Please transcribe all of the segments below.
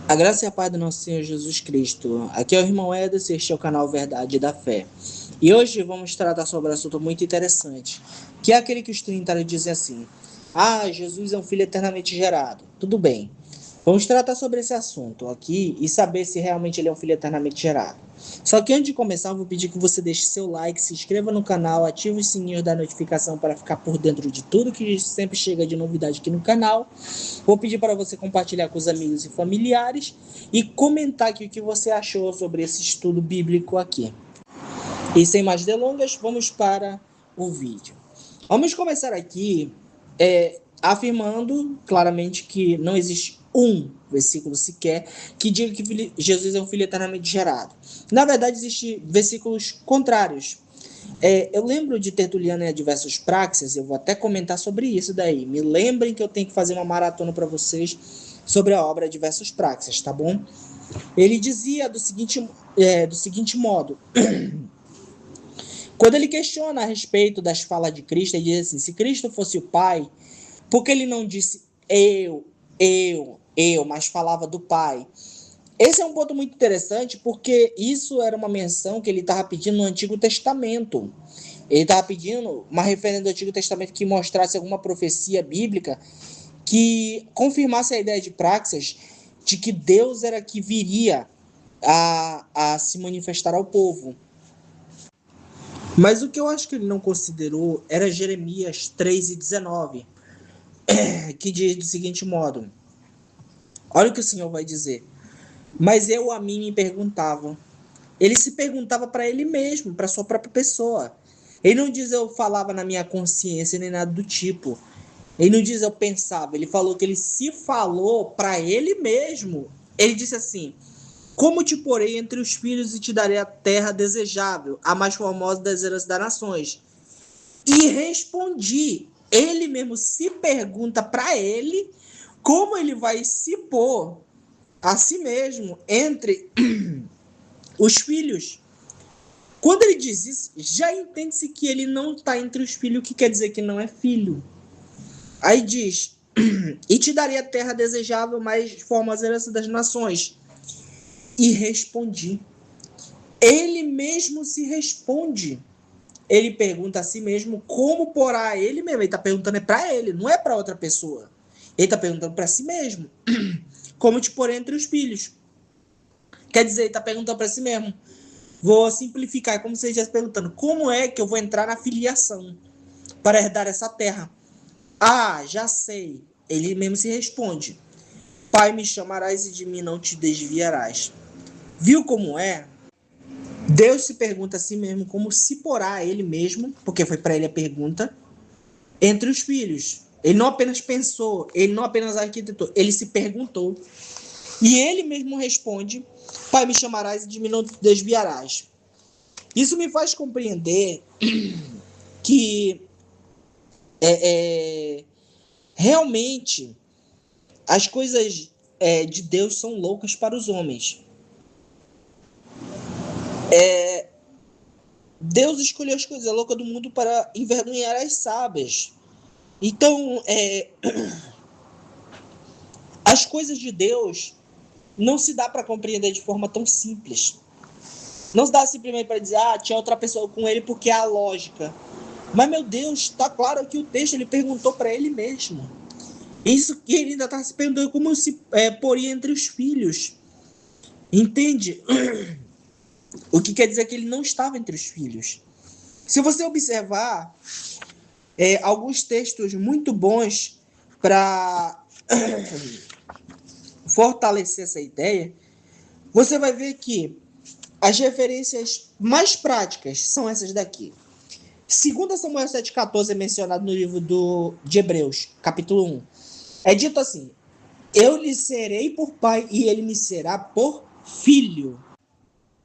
A graça e a paz do nosso Senhor Jesus Cristo. Aqui é o irmão Ederson e este é o canal Verdade da Fé. E hoje vamos tratar sobre um assunto muito interessante, que é aquele que os trinitarios dizem assim: Ah, Jesus é um filho eternamente gerado. Tudo bem. Vamos tratar sobre esse assunto aqui e saber se realmente ele é um filho eternamente gerado. Só que antes de começar, eu vou pedir que você deixe seu like, se inscreva no canal, ative o sininho da notificação para ficar por dentro de tudo que sempre chega de novidade aqui no canal. Vou pedir para você compartilhar com os amigos e familiares e comentar aqui o que você achou sobre esse estudo bíblico aqui. E sem mais delongas, vamos para o vídeo. Vamos começar aqui afirmando claramente que não existe um versículo sequer que diga que Jesus é um filho eternamente gerado. Na verdade, existem versículos contrários. Eu lembro de Tertuliano e Adversos Praxis, eu vou até comentar sobre isso daí. Me lembrem que eu tenho que fazer uma maratona para vocês sobre a obra Adversos Praxis, tá bom? Ele dizia do seguinte modo: quando ele questiona a respeito das falas de Cristo, ele diz assim: se Cristo fosse o Pai, por que ele não disse eu, mas falava do Pai? Esse é um ponto muito interessante, porque isso era uma menção que ele estava pedindo no Antigo Testamento. Ele estava pedindo uma referência do Antigo Testamento que mostrasse alguma profecia bíblica que confirmasse a ideia de Praxis de que Deus era que viria a se manifestar ao povo. Mas o que eu acho que ele não considerou era Jeremias 3:19, que diz do seguinte modo: olha o que o Senhor vai dizer. Mas eu a mim me perguntava. Ele se perguntava para ele mesmo, para sua própria pessoa. Ele não diz eu falava na minha consciência nem nada do tipo. Ele não diz eu pensava. Ele falou que ele se falou para ele mesmo. Ele disse assim: como te porei entre os filhos e te darei a terra desejável, a mais formosa das heranças das nações. E respondi. Ele mesmo se pergunta para ele como ele vai se pôr a si mesmo entre os filhos. Quando ele diz isso, já entende-se que ele não está entre os filhos, o que quer dizer que não é filho. Aí diz: e te darei a terra desejável, mais formosa herança das nações. E respondi. Ele mesmo se responde. Ele pergunta a si mesmo como porá ele mesmo. Ele está perguntando para ele, não é para outra pessoa. Ele está perguntando para si mesmo. Como te porei entre os filhos. Quer dizer, ele está perguntando para si mesmo. Vou simplificar, como você estivesse perguntando, como é que eu vou entrar na filiação para herdar essa terra? Ah, já sei. Ele mesmo se responde: Pai, me chamarás e de mim não te desviarás. Viu como é? Deus se pergunta a si mesmo como se porá ele mesmo, porque foi para ele a pergunta, entre os filhos. Ele não apenas pensou, ele não apenas arquitetou, ele se perguntou. E ele mesmo responde: Pai, me chamarás e de mim não te desviarás. Isso me faz compreender que realmente as coisas de Deus são loucas para os homens. Deus escolheu as coisas loucas do mundo para envergonhar as sábias. Então, as coisas de Deus não se dá para compreender de forma tão simples. Não se dá simplesmente para dizer, tinha outra pessoa com ele porque é a lógica. Mas, meu Deus, está claro que o texto ele perguntou para ele mesmo. Isso que ele ainda está se perguntando como se poria entre os filhos. Entende? O que quer dizer que ele não estava entre os filhos. Se você observar alguns textos muito bons para fortalecer essa ideia, você vai ver que as referências mais práticas são essas daqui. 2 Samuel 7,14 é mencionado no livro de Hebreus, capítulo 1. É dito assim: eu lhe serei por pai e ele me será por filho.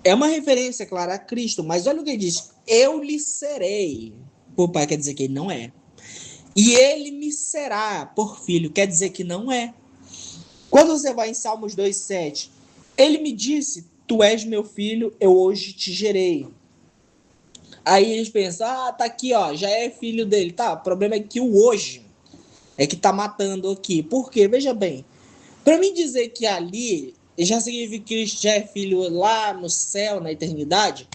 É uma referência, claro, a Cristo, mas olha o que ele diz: eu lhe serei por pai, quer dizer que ele não é. E ele me será por filho, quer dizer que não é. Quando você vai em Salmos 2,7, ele me disse: tu és meu filho, eu hoje te gerei. Aí eles pensam: tá aqui, ó, já é filho dele. Tá, o problema é que o hoje é que tá matando aqui. Por quê? Veja bem, para mim dizer que ali já significa que Cristo já é filho lá no céu, na eternidade?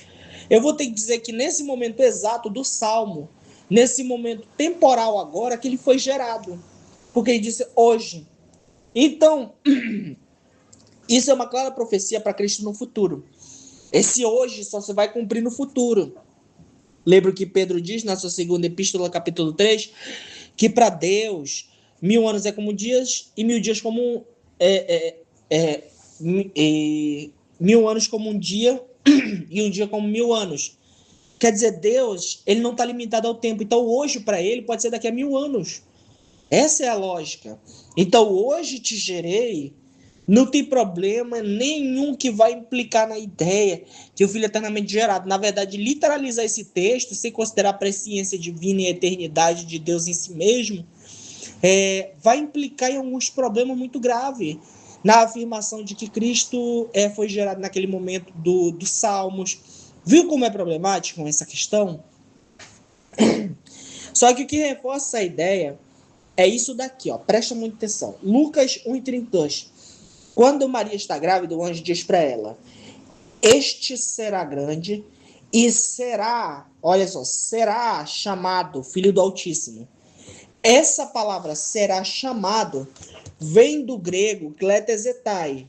Eu vou ter que dizer que nesse momento exato do Salmo, nesse momento temporal agora, que ele foi gerado. Porque ele disse hoje. Então, isso é uma clara profecia para Cristo no futuro. Esse hoje só se vai cumprir no futuro. Lembra o que Pedro diz na sua segunda epístola, capítulo 3, que para Deus 1000 anos é como dias e 1000 dias como é, é, é, 1000 anos como um dia e um dia como 1000 anos. Quer dizer, Deus, ele não está limitado ao tempo. Então, hoje para ele pode ser daqui a 1000 anos. Essa é a lógica. Então, hoje te gerei, não tem problema nenhum que vai implicar na ideia que o Filho é eternamente gerado. Na verdade, literalizar esse texto, sem considerar a presciência divina e a eternidade de Deus em si mesmo, vai implicar em alguns problemas muito graves. Na afirmação de que Cristo foi gerado naquele momento dos Salmos. Viu como é problemático essa questão? Só que o que reforça essa ideia é isso daqui, ó. Presta muita atenção. Lucas 1,32. Quando Maria está grávida, o anjo diz para ela: este será grande e será, olha só, será chamado Filho do Altíssimo. Essa palavra será chamado vem do grego kletezetai,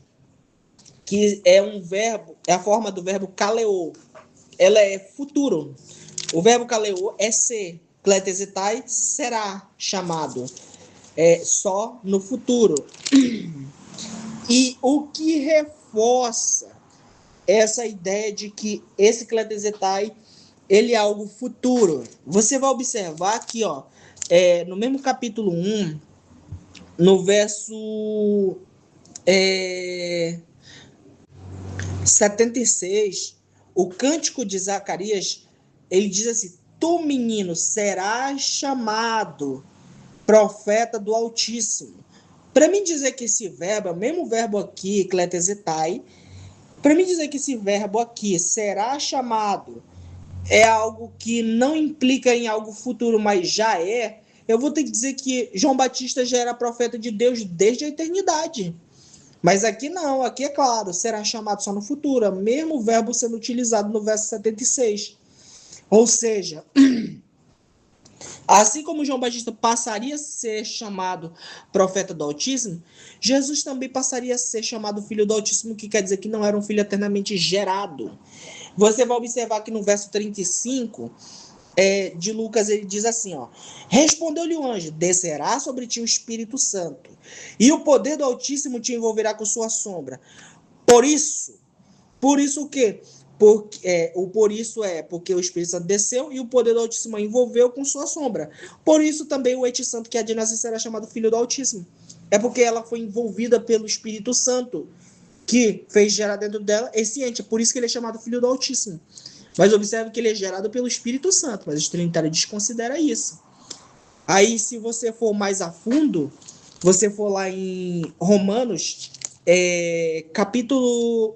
que é um verbo, é a forma do verbo kaleo. Ela é futuro. O verbo kaleo é ser. Kletezetai será chamado. Só no futuro. E o que reforça essa ideia de que esse kletezetai ele é algo futuro. Você vai observar aqui, ó, no mesmo capítulo 1, no verso 76, o cântico de Zacarias, ele diz assim: tu, menino, serás chamado profeta do Altíssimo. Para mim dizer que esse verbo, mesmo verbo aqui, kletezetai, para mim dizer que esse verbo aqui, será chamado, é algo que não implica em algo futuro, mas já eu vou ter que dizer que João Batista já era profeta de Deus desde a eternidade. Mas aqui não, aqui é claro, será chamado só no futuro, mesmo o verbo sendo utilizado no verso 76. Ou seja, assim como João Batista passaria a ser chamado profeta do Altíssimo, Jesus também passaria a ser chamado filho do Altíssimo, que quer dizer que não era um filho eternamente gerado. Você vai observar que no verso 35 de Lucas, ele diz assim, ó: respondeu-lhe o anjo: descerá sobre ti o Espírito Santo, e o poder do Altíssimo te envolverá com sua sombra. Por isso o quê? Por isso porque o Espírito Santo desceu e o poder do Altíssimo a envolveu com sua sombra. Por isso também o ente santo que há de nascer será chamado filho do Altíssimo. É porque ela foi envolvida pelo Espírito Santo, que fez gerar dentro dela esse ente. É por isso que ele é chamado filho do Altíssimo. Mas observe que ele é gerado pelo Espírito Santo, mas o Trinitário desconsidera isso. Aí, se você for mais a fundo, você for lá em Romanos, capítulo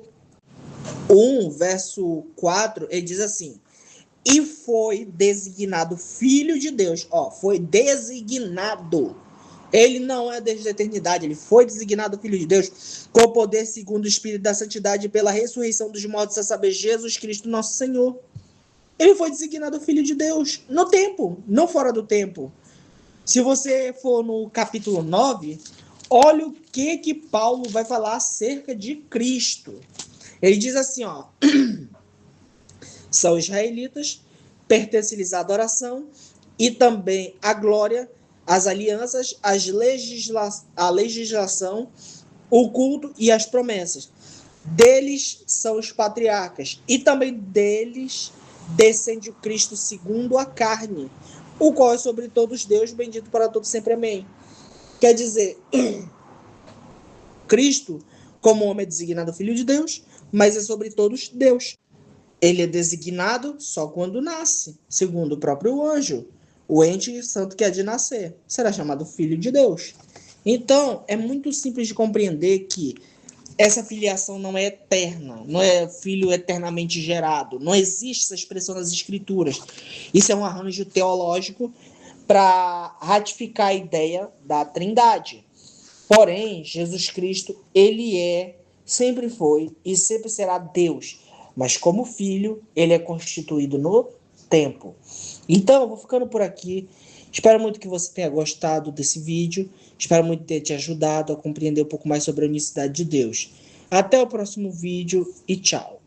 1, verso 4, ele diz assim: e foi designado filho de Deus. Ó, foi designado. Ele não é desde a eternidade, ele foi designado filho de Deus, com poder segundo o Espírito da Santidade, pela ressurreição dos mortos, a saber, Jesus Cristo, nosso Senhor. Ele foi designado filho de Deus, no tempo, não fora do tempo. Se você for no capítulo 9, olha o que Paulo vai falar acerca de Cristo. Ele diz assim, ó: são israelitas, pertence-lhes a adoração e também a glória, as alianças, a legislação, o culto e as promessas. Deles são os patriarcas, e também deles descende o Cristo segundo a carne, o qual é sobre todos Deus, bendito para todos sempre, amém. Quer dizer, Cristo, como homem, é designado filho de Deus, mas é sobre todos Deus. Ele é designado só quando nasce, segundo o próprio anjo. O ente santo que há de nascer será chamado filho de Deus. Então, é muito simples de compreender que essa filiação não é eterna, não é filho eternamente gerado. Não existe essa expressão nas escrituras. Isso é um arranjo teológico para ratificar a ideia da Trindade. Porém, Jesus Cristo, ele é sempre foi e sempre será Deus, mas como filho, ele é constituído no tempo. Então, eu vou ficando por aqui. Espero muito que você tenha gostado desse vídeo. Espero muito ter te ajudado a compreender um pouco mais sobre a unicidade de Deus. Até o próximo vídeo e tchau.